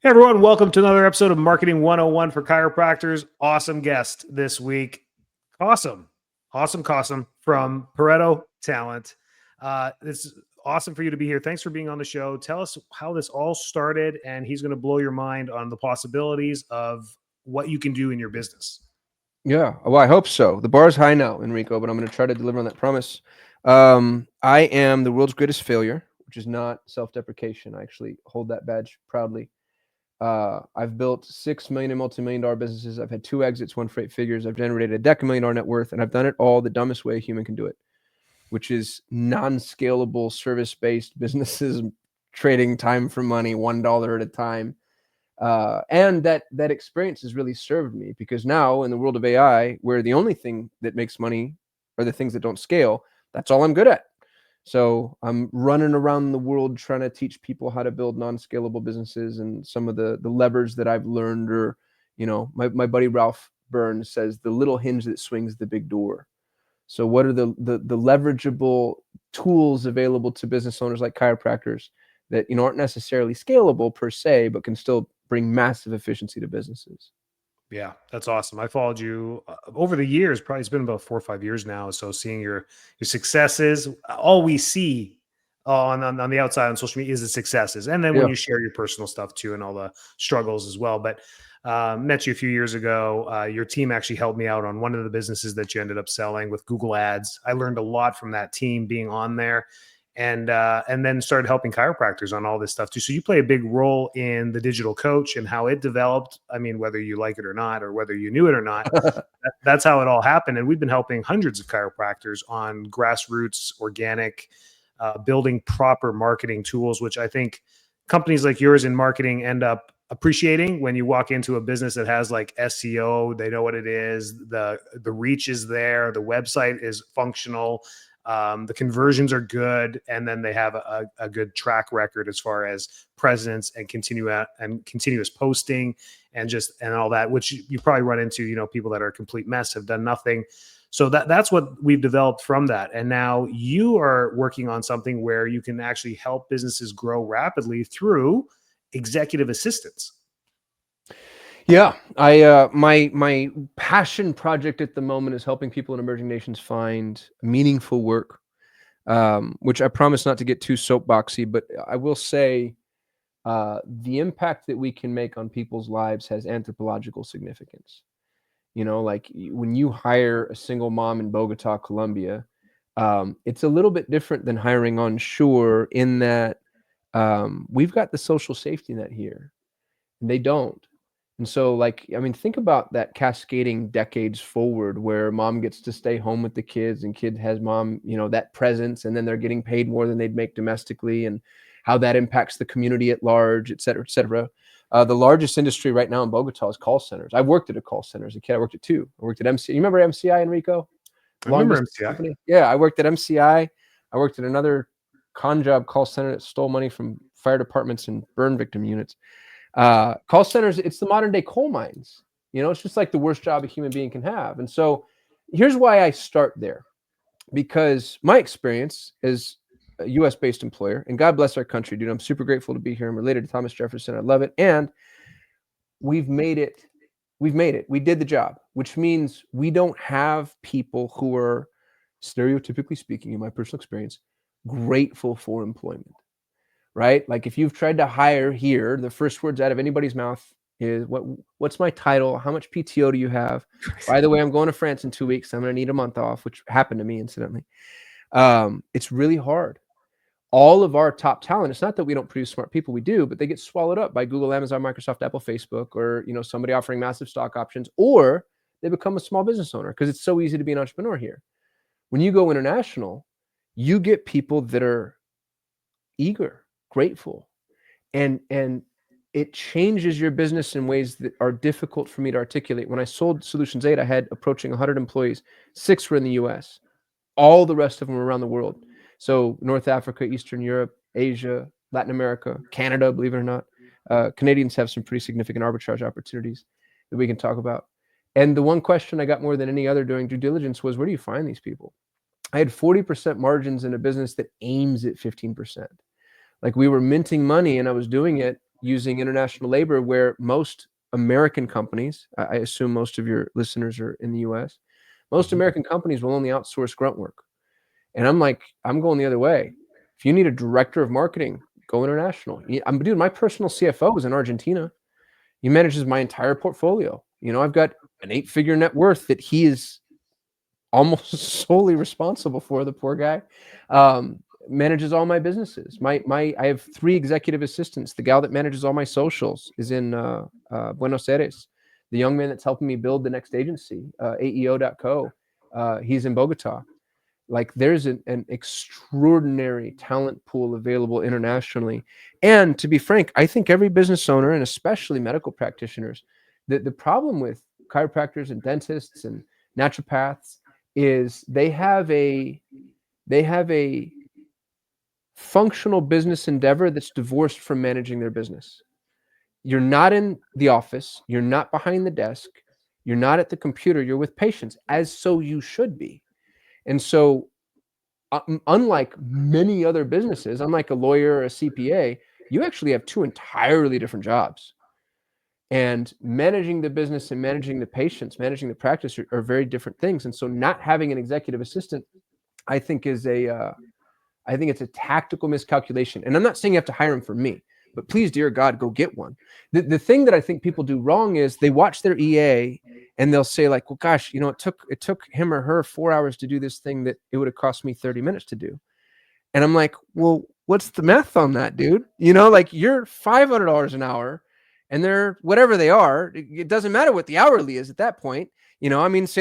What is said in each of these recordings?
Hey everyone, welcome to another episode of Marketing 101 for Chiropractors. Awesome guest this week, Kasim. Awesome Kasim from Pareto Talent. It's awesome for you to be here. Thanks for being on the show. Tell us how this all started, and he's going to blow your mind on the possibilities of what you can do in your business. Yeah, well, I hope so. The bar is high now, Enrico, but I'm going to try to deliver on that promise. I am the world's greatest failure, which is not self-deprecation. I actually hold that badge proudly. I've built 6 million and multi-million-dollar businesses. I've had 2 exits, 1 for 8 figures. I've generated a $10 million net worth, and I've done it all the dumbest way a human can do it, which is non-scalable, service-based businesses trading time for money, $1 at a time. And that experience has really served me, because now in the world of AI, where the only thing that makes money are the things that don't scale, that's all I'm good at. So I'm running around the world trying to teach people how to build non-scalable businesses, and some of the levers that I've learned are, my buddy Ralph Burns says, the little hinge that swings the big door. So what are the leverageable tools available to business owners like chiropractors that aren't necessarily scalable per se, but can still bring massive efficiency to businesses? Yeah, that's awesome. I followed you over the years. Probably it's been about 4 or 5 years now. So seeing your successes, all we see on the outside on social media is the successes, and then when Yeah. you share your personal stuff too, and all the struggles as well. But met you a few years ago. Your team actually helped me out on one of the businesses that you ended up selling with Google Ads. I learned a lot from that team being on there, and then started helping chiropractors on all this stuff too. So you play a big role in the digital coach and how it developed. I mean, whether you like it or not, or whether you knew it or not, that's how it all happened. And we've been helping hundreds of chiropractors on grassroots, organic, building proper marketing tools, which I think companies like yours in marketing end up appreciating. When you walk into a business that has like SEO, they know what it is, the reach is there, the website is functional, the conversions are good, and then they have a good track record as far as presence and continuous posting and all that, which you probably run into, people that are a complete mess, have done nothing. So that's what we've developed from that. And now you are working on something where you can actually help businesses grow rapidly through executive assistance. Yeah, my passion project at the moment is helping people in emerging nations find meaningful work, which I promise not to get too soapboxy, but I will say the impact that we can make on people's lives has anthropological significance. Like when you hire a single mom in Bogota, Colombia, it's a little bit different than hiring on shore, in that we've got the social safety net here, and they don't. And so, like, I mean, think about that cascading decades forward, where mom gets to stay home with the kids, and kid has mom, that presence, and then they're getting paid more than they'd make domestically, and how that impacts the community at large, et cetera, et cetera. The largest industry right now in Bogota is call centers. I worked at a call center as a kid. I worked at 2. I worked at MCI. You remember MCI, Enrico? I Long remember distance MCI. company. Yeah, I worked at MCI. I worked at another con job call center that stole money from fire departments and burn victim units. Call centers, it's the modern day coal mines. It's just like the worst job a human being can have. And so here's why I start there, because my experience as a US based employer, and God bless our country, dude, I'm super grateful to be here. I'm related to Thomas Jefferson. I love it. And we've made it. We've made it. We did the job, which means we don't have people who are, stereotypically speaking, in my personal experience, grateful for employment. Right? Like if you've tried to hire here, the first words out of anybody's mouth is, what's my title? How much PTO do you have? By the way, I'm going to France in 2 weeks. I'm going to need a month off, which happened to me incidentally. It's really hard. All of our top talent, it's not that we don't produce smart people, we do, but they get swallowed up by Google, Amazon, Microsoft, Apple, Facebook, or somebody offering massive stock options, or they become a small business owner, because it's so easy to be an entrepreneur here. When you go international, you get people that are eager, grateful, and it changes your business in ways that are difficult for me to articulate. When I sold Solutions 8, I had approaching 100 employees. 6 were in the US. All the rest of them were around the world. So North Africa, Eastern Europe, Asia, Latin America, Canada, believe it or not. Canadians have some pretty significant arbitrage opportunities that we can talk about. And the one question I got more than any other during due diligence was, where do you find these people? I had 40% margins in a business that aims at 15%. Like we were minting money, and I was doing it using international labor, where most American companies, I assume most of your listeners are in the US, most American companies will only outsource grunt work. And I'm like, I'm going the other way. If you need a director of marketing, go international. Dude, my personal CFO is in Argentina. He manages my entire portfolio. I've got an 8-figure net worth that he is almost solely responsible for, the poor guy. Manages all my businesses. I have 3 executive assistants. The gal that manages all my socials is in Buenos Aires. The young man that's helping me build the next agency, AEO.co, he's in Bogota. Like, there's an extraordinary talent pool available internationally. And to be frank, I think every business owner, and especially medical practitioners, the problem with chiropractors and dentists and naturopaths is they have a functional business endeavor that's divorced from managing their business. You're not in the office, you're not behind the desk, you're not at the computer, you're with patients, as so you should be. And so, unlike many other businesses, unlike a lawyer or a CPA, you actually have 2 entirely different jobs. And managing the business and managing the patients, managing the practice are very different things. And so, not having an executive assistant, I think it's a tactical miscalculation. And I'm not saying you have to hire him for me, but please, dear God, go get one. The thing that I think people do wrong is they watch their EA and they'll say, like, well, gosh, it took him or her 4 hours to do this thing that it would have cost me 30 minutes to do. And I'm like, well, what's the math on that, dude? Like, you're $500 an hour and they're whatever they are. It doesn't matter what the hourly is at that point. Say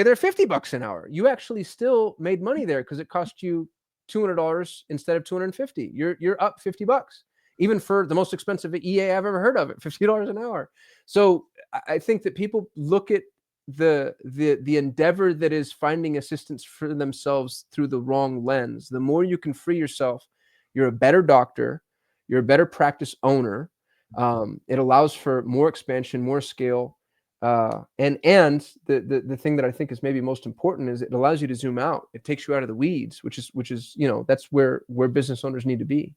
they're $50 an hour. You actually still made money there because it cost you $200 instead of $250. You're up $50, even for the most expensive EA I've ever heard of, at $50 an hour. So I think that people look at the endeavor that is finding assistance for themselves through the wrong lens. The more you can free yourself, you're a better doctor, you're a better practice owner. It allows for more expansion, more scale. And the thing that I think is maybe most important is it allows you to zoom out. It takes you out of the weeds, which is that's where business owners need to be.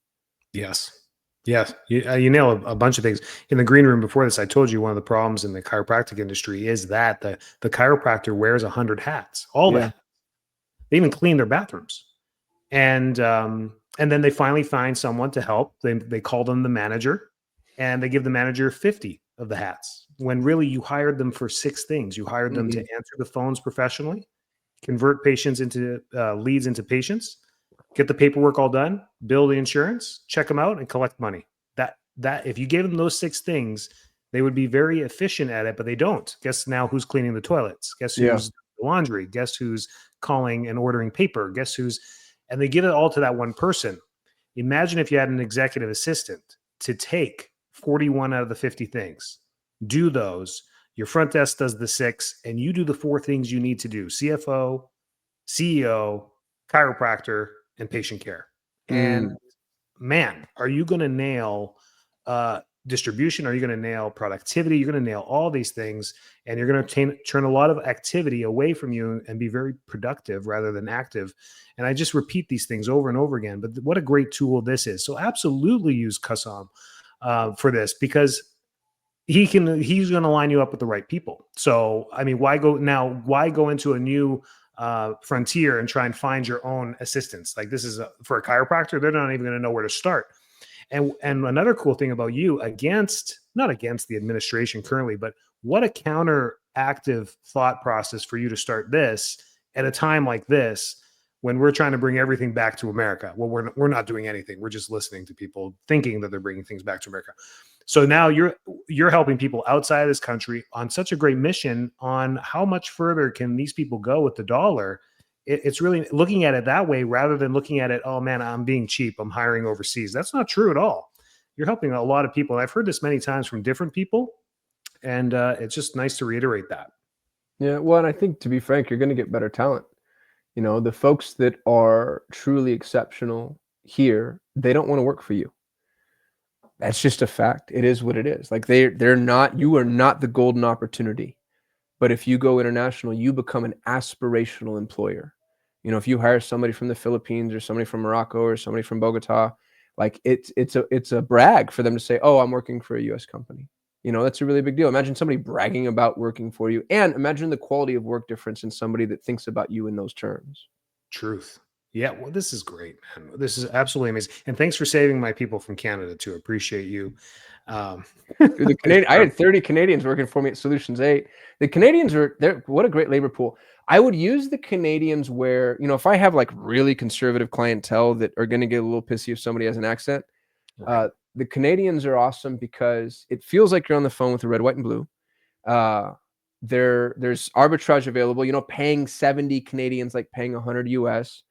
Yes. Yes. You nail a bunch of things. In the green room before this, I told you one of the problems in the chiropractic industry is that the chiropractor wears 100 hats, all Yeah. that. They even clean their bathrooms. And then they finally find someone to help. They call them the manager, and they give the manager 50 of the hats, when really you hired them for 6 things. You hired them to answer the phones professionally, convert patients into leads into patients, get the paperwork all done, bill the insurance, check them out, and collect money. That if you gave them those 6 things, they would be very efficient at it, but they don't. Guess now who's cleaning the toilets? Guess who's doing the laundry? Guess who's calling and ordering paper? Guess who's, and they give it all to that one person. Imagine if you had an executive assistant to take 41 out of the 50 things, do those. Your front desk does the 6, and you do the 4 things you need to do: CFO, CEO, chiropractor, and patient care. And man, are you going to nail distribution? Are you going to nail productivity? You're going to nail all these things, and you're going to turn a lot of activity away from you and be very productive rather than active. And I just repeat these things over and over again, but what a great tool this is. So absolutely use Kassim for this, because he's going to line you up with the right people. So, why go into a new frontier and try and find your own assistants? Like, this is for a chiropractor, they're not even going to know where to start. And another cool thing about you, not against the administration currently, but what a counteractive thought process for you to start this at a time like this, when we're trying to bring everything back to America. Well, we're not doing anything. We're just listening to people thinking that they're bringing things back to America. So now you're helping people outside of this country on such a great mission on how much further can these people go with the dollar. It's really looking at it that way rather than looking at it, oh man, I'm being cheap, I'm hiring overseas. That's not true at all. You're helping a lot of people. And I've heard this many times from different people, and it's just nice to reiterate that. Yeah, well, and I think, to be frank, you're going to get better talent. The folks that are truly exceptional here, they don't want to work for you. That's just a fact. It is what it is. Like, they're not, you are not the golden opportunity. But if you go international, you become an aspirational employer. If you hire somebody from the Philippines or somebody from Morocco or somebody from Bogota, Like it's a brag for them to say, oh, I'm working for a US company. You know, that's a really big deal. Imagine somebody bragging about working for you, and imagine the quality of work difference in somebody that thinks about you in those terms. Truth. Yeah, well, this is great, man. This is absolutely amazing. And thanks for saving my people from Canada too. Appreciate you. Um, Dude, the Canadian, I had 30 Canadians working for me at Solutions 8. The Canadians what a great labor pool. I would use the Canadians where, you know, if I have like really conservative clientele that are going to get a little pissy if somebody has an accent, right. the Canadians are awesome because it feels like you're on the phone with the red, white, and blue. There's arbitrage available, you know, paying 70 Canadians like paying 100 US.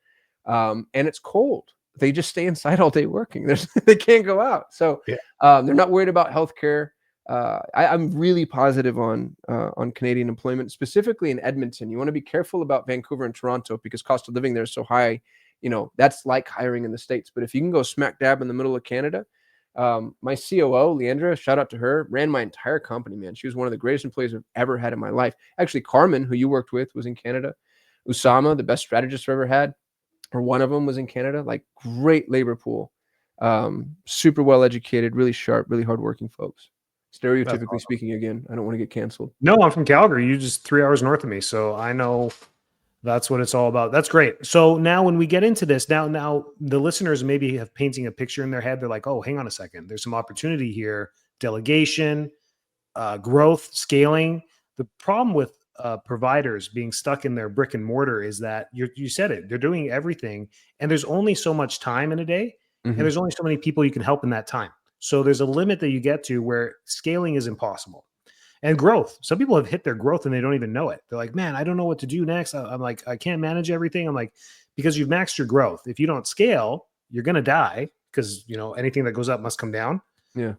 And it's cold. They just stay inside all day working. They can't go out. So Yeah. they're not worried about healthcare. I'm really positive on Canadian employment, specifically in Edmonton. You want to be careful about Vancouver and Toronto because cost of living there is so high. You know, that's like hiring in the States. But if you can go smack dab in the middle of Canada, my COO, Leandra, shout out to her, ran my entire company, man. She was one of the greatest employees I've ever had in my life. Actually, Carmen, who you worked with, was in Canada. Usama, the best strategist I've ever had, or one of them was in Canada. Like, great labor pool. Super well educated, really sharp, really hardworking folks. That's Stereotypically awesome. speaking, again, I don't want to get canceled. No, I'm from Calgary. You just 3 hours north of me. So I know that's what it's all about. That's great. So now when we get into this, now the listeners maybe have painting a picture in their head. They're like, oh, hang on a second. There's some opportunity here. Delegation, growth, scaling. The problem with providers being stuck in their brick and mortar is that you said it, they're doing everything, and there's only so much time in a day, and Mm-hmm. there's only so many people you can help in that time. So there's a limit that you get to where scaling is impossible. And growth. Some people have hit their growth and they don't even know it. They're like, man, I don't know what to do next. I'm like, I can't manage everything. I'm like, because you've maxed your growth. If you don't scale, you're going to die because, you know, anything that goes up must come down. Yeah.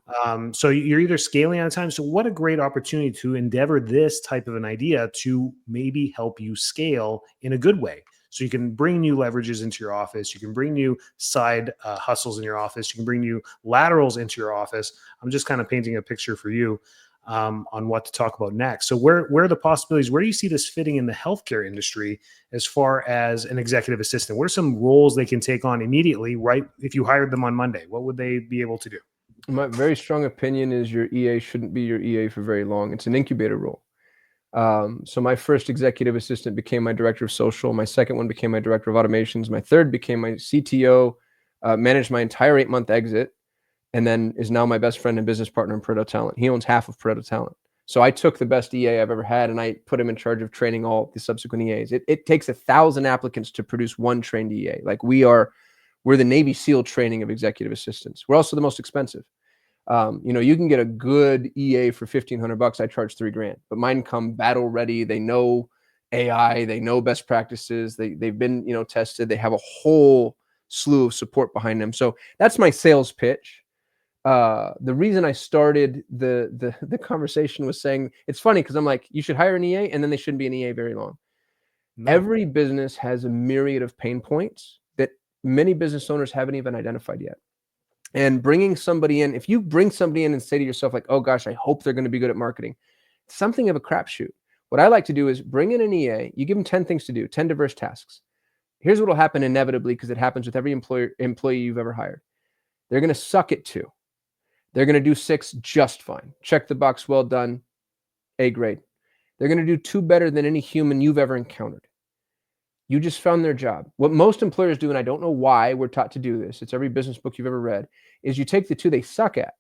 So you're either scaling out of time. So what a great opportunity to endeavor this type of an idea to maybe help you scale in a good way. So you can bring new leverages into your office. You can bring new side hustles in your office. You can bring new laterals into your office. I'm just kind of painting a picture for you on what to talk about next. So where are the possibilities? Where do you see this fitting in the healthcare industry as far as an executive assistant? What are some roles they can take on immediately, right? If you hired them on Monday, what would they be able to do? My very strong opinion is your EA shouldn't be your EA for very long. It's an incubator role. So my first executive assistant became my director of social. My second one became my director of automations. My third became my CTO, managed my entire 8-month exit, and then is now my best friend and business partner in Pareto Talent. He owns half of Pareto Talent. So I took the best EA I've ever had, and I put him in charge of training all the subsequent EAs. It takes 1,000 applicants to produce one trained EA. Like, we're the Navy SEAL training of executive assistants. We're also the most expensive. You know, you can get a good EA for $1,500. I charge $3,000, but mine come battle ready. They know AI, they know best practices. They've been, you know, tested. They have a whole slew of support behind them. So that's my sales pitch. The reason I started the conversation was saying, it's funny because I'm like, you should hire an EA, and then they shouldn't be an EA very long. No. Every business has a myriad of pain points that many business owners haven't even identified yet. And bringing somebody in, if you bring somebody in and say to yourself, like, oh gosh, I hope they're going to be good at marketing, it's something of a crapshoot. What I like to do is bring in an EA, you give them 10 things to do, 10 diverse tasks. Here's what will happen inevitably, because it happens with every employee you've ever hired. They're going to suck at 2. They're going to do 6 just fine. Check the box, well done, A grade. They're going to do 2 better than any human you've ever encountered. You just found their job. What most employers do, and I don't know why we're taught to do this, it's every business book you've ever read, is you take the 2 they suck at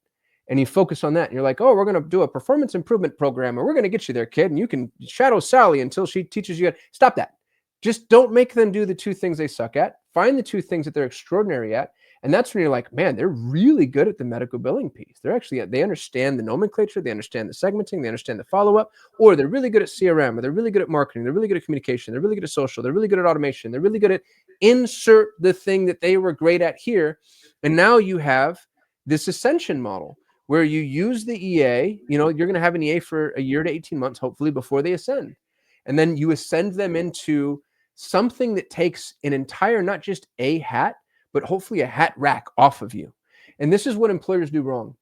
and you focus on that. And you're like, oh, we're going to do a performance improvement program, and we're going to get you there, kid. And you can shadow Sally until she teaches you. Stop that. Just don't make them do the 2 things they suck at. Find the 2 things that they're extraordinary at. And that's when you're like, man, they're really good at the medical billing piece. They understand the nomenclature, they understand the segmenting, they understand the follow-up, or they're really good at CRM, or they're really good at marketing, they're really good at communication, they're really good at social, they're really good at automation, they're really good at insert the thing that they were great at here. And now you have this ascension model where you use the EA, you know, you're going to have an EA for a year to 18 months, hopefully, before they ascend. And then you ascend them into something that takes an entire, not just a hat, but hopefully a hat rack off of you. And this is what employers do wrong.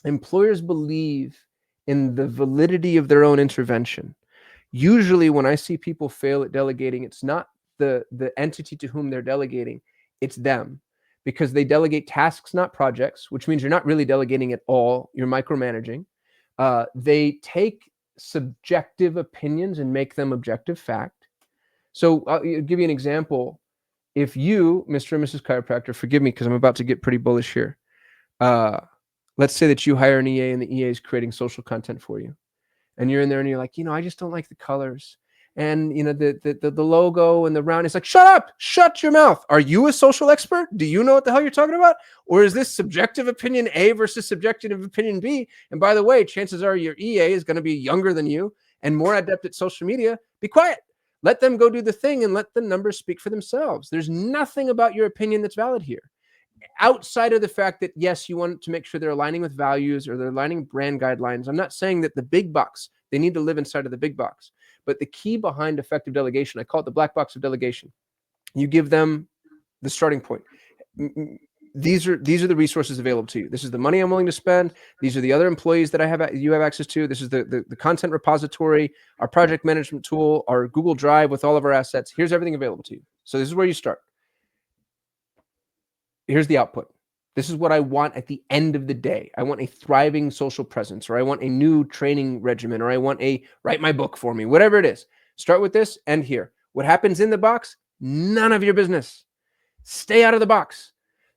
Employers believe in the validity of their own intervention. Usually when I see people fail at delegating, it's not the entity to whom they're delegating, it's them. because they delegate tasks, not projects, which means you're not really delegating at all. You're micromanaging. They take subjective opinions and make them objective fact. So I'll give you an example. If you, Mr. and Mrs. Chiropractor, forgive me because I'm about to get pretty bullish here. Let's say that you hire an EA and the EA is creating social content for you. And you're in there and you're like, I just don't like the colors. And the logo and the round. It's like, shut up, shut your mouth. Are you a social expert? Do you know what the hell you're talking about? Or is this subjective opinion A versus subjective opinion B? And by the way, chances are your EA is going to be younger than you and more adept at social media. Be quiet. Let them go do the thing and let the numbers speak for themselves. There's nothing about your opinion that's valid here. Outside of the fact that, yes, you want to make sure they're aligning with values or they're aligning brand guidelines. I'm not saying that the big box, they need to live inside of the big box. But the key behind effective delegation, I call it the black box of delegation. You give them the starting point. These are the resources available to you. This is the money I'm willing to spend. These are the other employees that you have access to. This is the content repository, our project management tool, our Google Drive with all of our assets. Here's everything available to you. So this is where you start. Here's the output. This is what I want at the end of the day. I want a thriving social presence, or I want a new training regimen, or I want a write my book for me, whatever it is. Start with this, end here. What happens in the box? None of your business. Stay out of the box.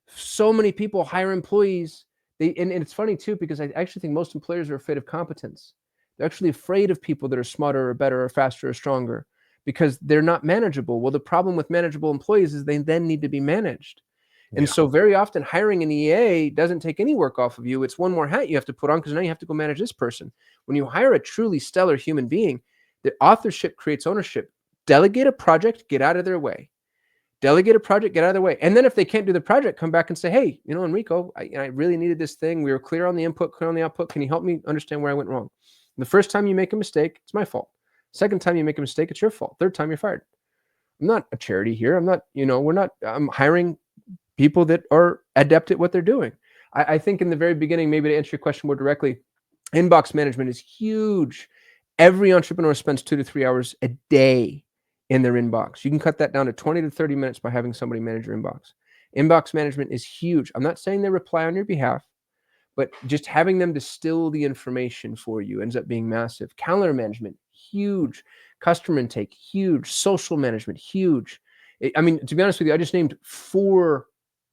So many people hire employees. And it's funny too, because I actually think most employers are afraid of competence. They're actually afraid of people that are smarter or better or faster or stronger because they're not manageable. Well, the problem with manageable employees is they then need to be managed. And so very often hiring an EA doesn't take any work off of you. It's one more hat you have to put on because now you have to go manage this person. When you hire a truly stellar human being, the authorship creates ownership. Delegate a project, get out of their way. Delegate a project, get out of their way. And then if they can't do the project, come back and say, hey, Enrico, I really needed this thing. We were clear on the input, clear on the output. Can you help me understand where I went wrong? The first time you make a mistake, it's my fault. Second time you make a mistake, it's your fault. Third time you're fired. I'm not a charity here. I'm hiring people that are adept at what they're doing. I think in the very beginning, maybe to answer your question more directly, inbox management is huge. Every entrepreneur spends 2 to 3 hours a day in their inbox. You can cut that down to 20 to 30 minutes by having somebody manage your inbox. Inbox management is huge. I'm not saying they reply on your behalf, but just having them distill the information for you ends up being massive. Calendar management, huge. Customer intake, huge. Social management, huge. To be honest with you, I just named 4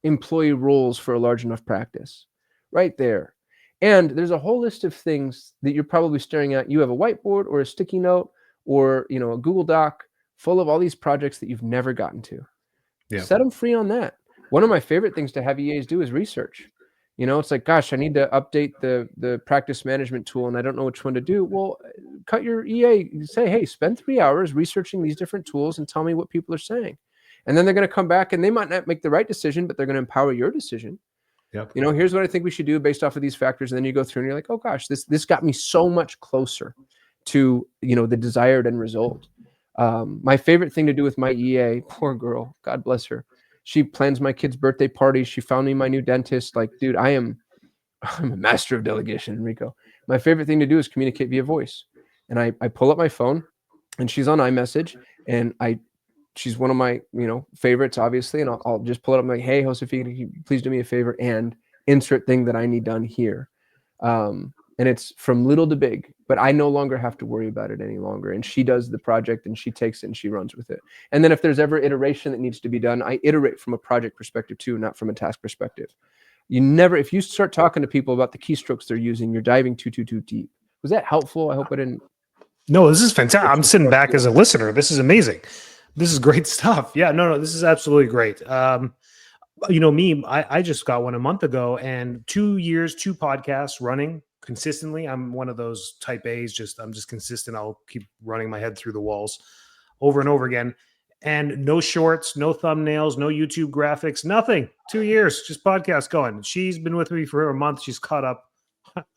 employee roles for a large enough practice right there. And there's a whole list of things that you're probably staring at. You have a whiteboard or a sticky note or a Google Doc full of all these projects that you've never gotten to. Yeah. Set them free on that. One of my favorite things to have EAs do is research. It's like, gosh, I need to update the practice management tool and I don't know which one to do. Well, cut your EA, say, hey, spend 3 hours researching these different tools and tell me what people are saying. And then they're going to come back and they might not make the right decision, but they're going to empower your decision. Yep. Here's what I think we should do based off of these factors. And then you go through and you're like, oh gosh, this got me so much closer to, the desired end result. My favorite thing to do with my EA, poor girl, God bless her. She plans my kid's birthday parties. She found me my new dentist. Like, dude, I'm a master of delegation, Enrico. My favorite thing to do is communicate via voice. And I pull up my phone and she's on iMessage and she's one of my, favorites, obviously. And I'll just pull it up and like, hey, Josefina, please do me a favor and insert thing that I need done here. And it's from little to big, but I no longer have to worry about it any longer. And she does the project and she takes it and she runs with it. And then if there's ever iteration that needs to be done, I iterate from a project perspective too, not from a task perspective. If you start talking to people about the keystrokes they're using, you're diving too deep. Was that helpful? I hope I didn't. No, this is fantastic. I'm sitting back as a listener. This is amazing. This is great stuff. Yeah, no, this is absolutely great. Me, I just got one a month ago and 2 years, 2 podcasts running consistently. I'm one of those type A's, I'm just consistent. I'll keep running my head through the walls over and over again. And no shorts, no thumbnails, no YouTube graphics, nothing. 2 years, just podcast going. She's been with me for a month. She's caught up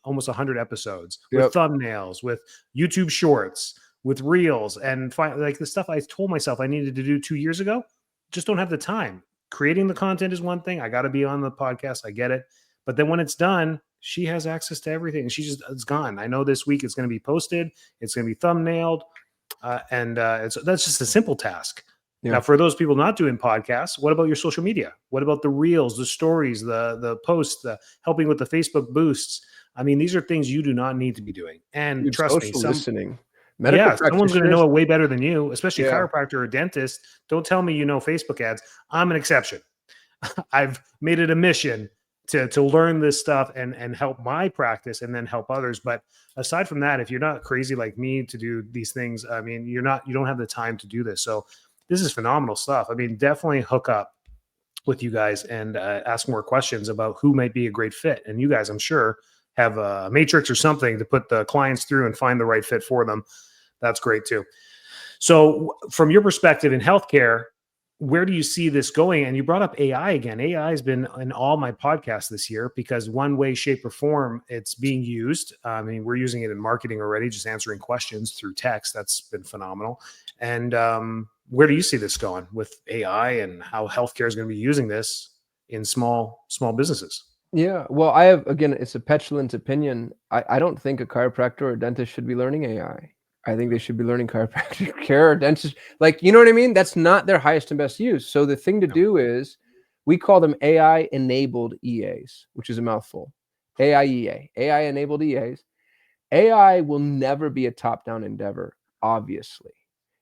almost 100 episodes with thumbnails, with YouTube shorts, with reels, and like the stuff I told myself I needed to do 2 years ago. Just don't have the time. Creating the content is one thing. I got to be on the podcast. I get it. But then when it's done, she has access to everything. It's gone. I know this week it's going to be posted. It's going to be thumbnailed. And that's just a simple task. Now, for those people not doing podcasts, what about your social media? What about the reels, the stories, the posts, the helping with the Facebook boosts? I mean, these are things you do not need to be doing. And Dude, trust me, social listening. Medical yeah, someone's going to know practitioners. it way better than you, especially a Yeah. chiropractor or a dentist. Don't tell me you know Facebook ads. I'm an exception. I've made it a mission to learn this stuff and help my practice and then help others. But aside from that, if you're not crazy like me to do these things, I mean, you don't have the time to do this. So this is phenomenal stuff. I mean, definitely hook up with you guys and ask more questions about who might be a great fit. And you guys, I'm sure, have a matrix or something to put the clients through and find the right fit for them. That's great too. So, from your perspective in healthcare, where do you see this going? And you brought up AI again. AI has been in all my podcasts this year because one way, shape, or form it's being used. I mean, we're using it in marketing already, just answering questions through text. That's been phenomenal. And where do you see this going with AI and how healthcare is going to be using this in small businesses? Yeah. Well, I have, again, it's a petulant opinion. I don't think a chiropractor or a dentist should be learning AI. I think they should be learning chiropractic care or dentist. Like, you know what I mean? That's not their highest and best use. So the thing to do is we call them AI enabled EAs, which is a mouthful. AIEA, AI enabled EAs. AI will never be a top-down endeavor, obviously.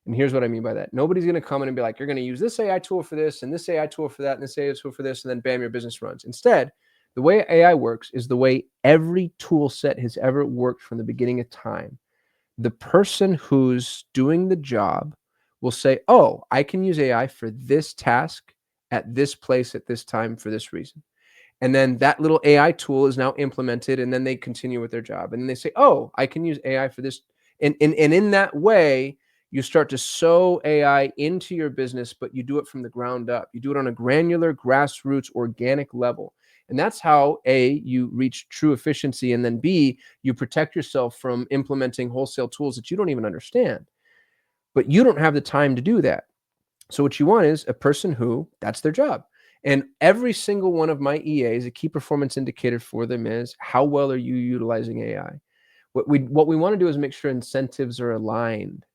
And here's what I mean by that. Nobody's going to come in and be like, you're going to use this AI tool for this and this AI tool for that and this AI tool for this, and then bam, your business runs. Instead, the way AI works is the way every tool set has ever worked from the beginning of time. The person who's doing the job will say, oh, I can use AI for this task at this place at this time for this reason. And then that little AI tool is now implemented, and then they continue with their job. And then they say, oh, I can use AI for this. And in that way, you start to sew AI into your business, but you do it from the ground up. You do it on a granular, grassroots, organic level. And that's how A, you reach true efficiency, and then B, you protect yourself from implementing wholesale tools that you don't even understand. But you don't have the time to do that. So what you want is a person who that's their job. And every single one of my EAs, a key performance indicator for them is how well are you utilizing AI? What we want to do is make sure incentives are aligned.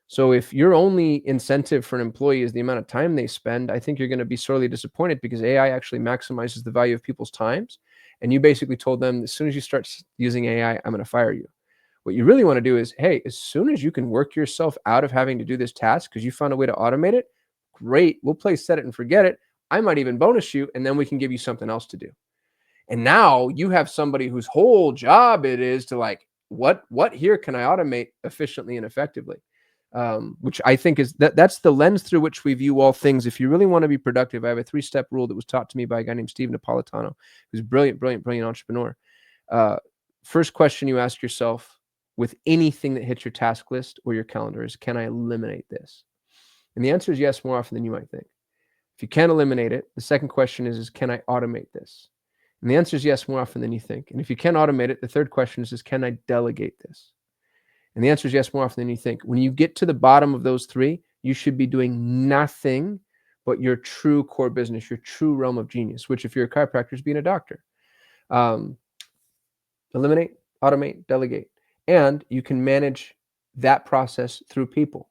So if your only incentive for an employee is the amount of time they spend, I think you're going to be sorely disappointed because AI actually maximizes the value of people's times. And you basically told them, as soon as you start using AI, I'm going to fire you. What you really want to do is, hey, as soon as you can work yourself out of having to do this task because you found a way to automate it, great. We'll play set it and forget it. I might even bonus you, and then we can give you something else to do. And now you have somebody whose whole job it is to like, what here can I automate efficiently and effectively? Which I think is that's the lens through which we view all things. If you really want to be productive, I have a 3-step rule that was taught to me by a guy named Steve Napolitano, who's a brilliant entrepreneur. First question you ask yourself with anything that hits your task list or your calendar is, can I eliminate this? And the answer is yes, more often than you might think. If you can't eliminate it, the second question is can I automate this? And the answer is yes, more often than you think. And if you can't automate it, the third question is can I delegate this? And the answer is yes, more often than you think. When you get to the bottom of those three, you should be doing nothing but your true core business, your true realm of genius, which if you're a chiropractor is being a doctor. Eliminate, automate, delegate. And you can manage that process through people.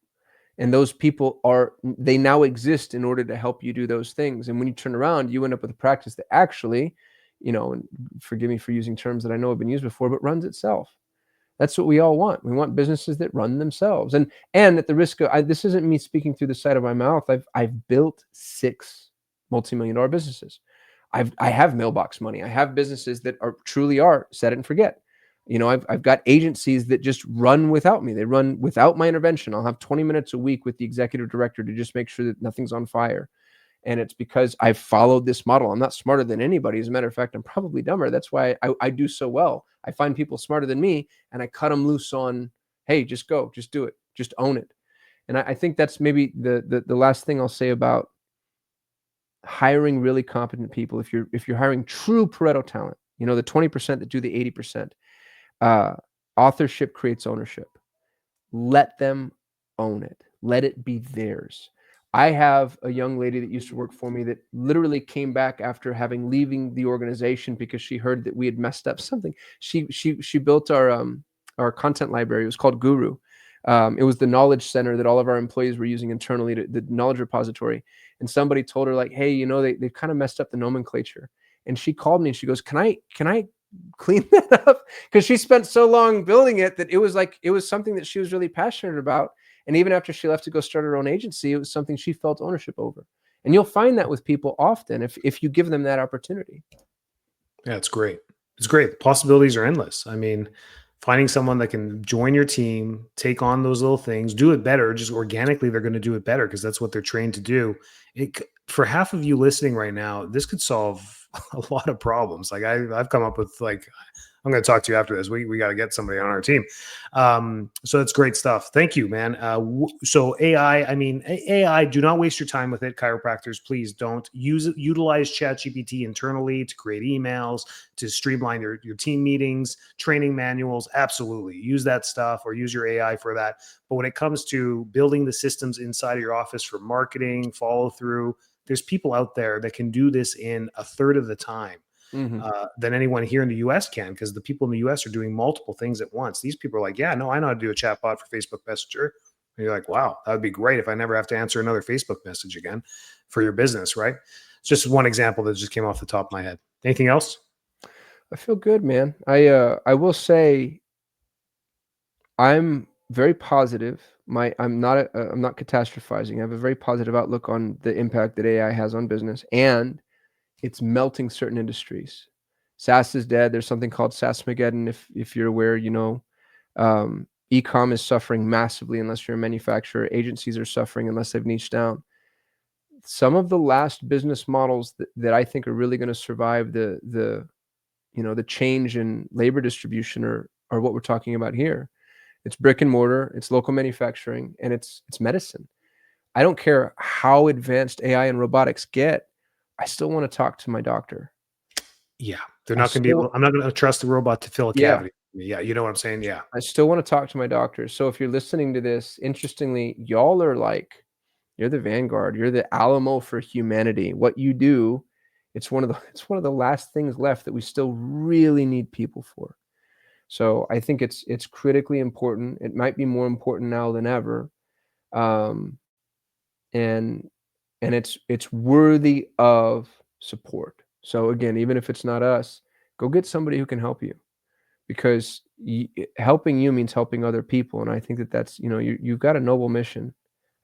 And those people they now exist in order to help you do those things. And when you turn around, you end up with a practice that actually, and forgive me for using terms that I know have been used before, but runs itself. That's what we all want. We want businesses that run themselves. And at the risk of, this isn't me speaking through the side of my mouth. I've built 6 multi-million-dollar businesses. I have mailbox money. I have businesses that truly are set it and forget. I've got agencies that just run without me. They run without my intervention. I'll have 20 minutes a week with the executive director to just make sure that nothing's on fire. And it's because I've followed this model. I'm not smarter than anybody. As a matter of fact, I'm probably dumber. That's why I do so well. I find people smarter than me and I cut them loose on, hey, just go, just do it, just own it. And I think that's maybe the last thing I'll say about hiring really competent people. If you're hiring true Pareto talent, the 20% that do the 80%, authorship creates ownership. Let them own it. Let it be theirs. I have a young lady that used to work for me that literally came back after leaving the organization because she heard that we had messed up something. She built our content library. It was called Guru. It was the knowledge center that all of our employees were using internally, the knowledge repository. And somebody told her like, hey, you know, they've kind of messed up the nomenclature. And she called me and she goes, can I clean that up? Because she spent so long building it that it was something that she was really passionate about. And even after she left to go start her own agency, it was something she felt ownership over. And you'll find that with people often if you give them that opportunity. Yeah, it's great. It's great. The possibilities are endless. I mean, finding someone that can join your team, take on those little things, do it better, just organically, they're going to do it better because that's what they're trained to do. For half of you listening right now, this could solve a lot of problems. Like I've come up with like, I'm going to talk to you after this. We got to get somebody on our team. So that's great stuff. Thank you, man. So AI, I mean, AI, do not waste your time with it. Chiropractors, please don't utilize ChatGPT internally to create emails, to streamline your team meetings, training manuals. Absolutely. Use that stuff or use your AI for that. But when it comes to building the systems inside of your office for marketing, follow through, there's people out there that can do this in a third of the time than anyone here in the US can, because the people in the US are doing multiple things at once. These people are like, yeah, no, I know how to do a chat bot for Facebook Messenger. And you're like, wow, that would be great if I never have to answer another Facebook message again for your business, right? It's just one example that just came off the top of my head. Anything else? I feel good, man. I will say I'm very positive. I'm not catastrophizing. I have a very positive outlook on the impact that AI has on business, and it's melting certain industries. SaaS is dead. There's something called SaaSmageddon. If you're aware, you know, e-com is suffering massively unless you're a manufacturer. Agencies are suffering unless they've niched down. Some of the last business models that I think are really going to survive the change in labor distribution are what we're talking about here. It's brick and mortar, it's local manufacturing, and it's medicine. I don't care how advanced AI and robotics get. I still want to talk to my doctor. Yeah. I'm not going to trust the robot to fill a Yeah, cavity. Yeah. You know what I'm saying? Yeah. I still want to talk to my doctor. So if you're listening to this, interestingly, y'all are like, you're the vanguard. You're the Alamo for humanity. What you do, it's one of the last things left that we still really need people for. So I think it's critically important. It might be more important now than ever. Um, and it's worthy of support. So again, even if it's not us, go get somebody who can help you, because helping you means helping other people. And I think that's, you've got a noble mission,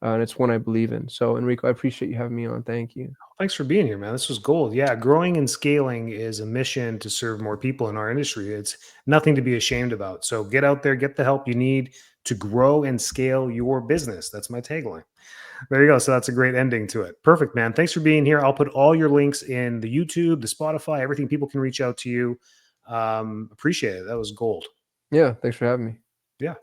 and it's one I believe in. So Enrico, I appreciate you having me on. Thank you. Thanks for being here, man. This was gold. Yeah, growing and scaling is a mission to serve more people in our industry. It's nothing to be ashamed about. So get out there, get the help you need to grow and scale your business. That's my tagline. There you go. So that's a great ending to it. Perfect, man. Thanks for being here. I'll put all your links in the YouTube, the Spotify, everything people can reach out to you. Appreciate it. That was gold. Yeah, thanks for having me. Yeah.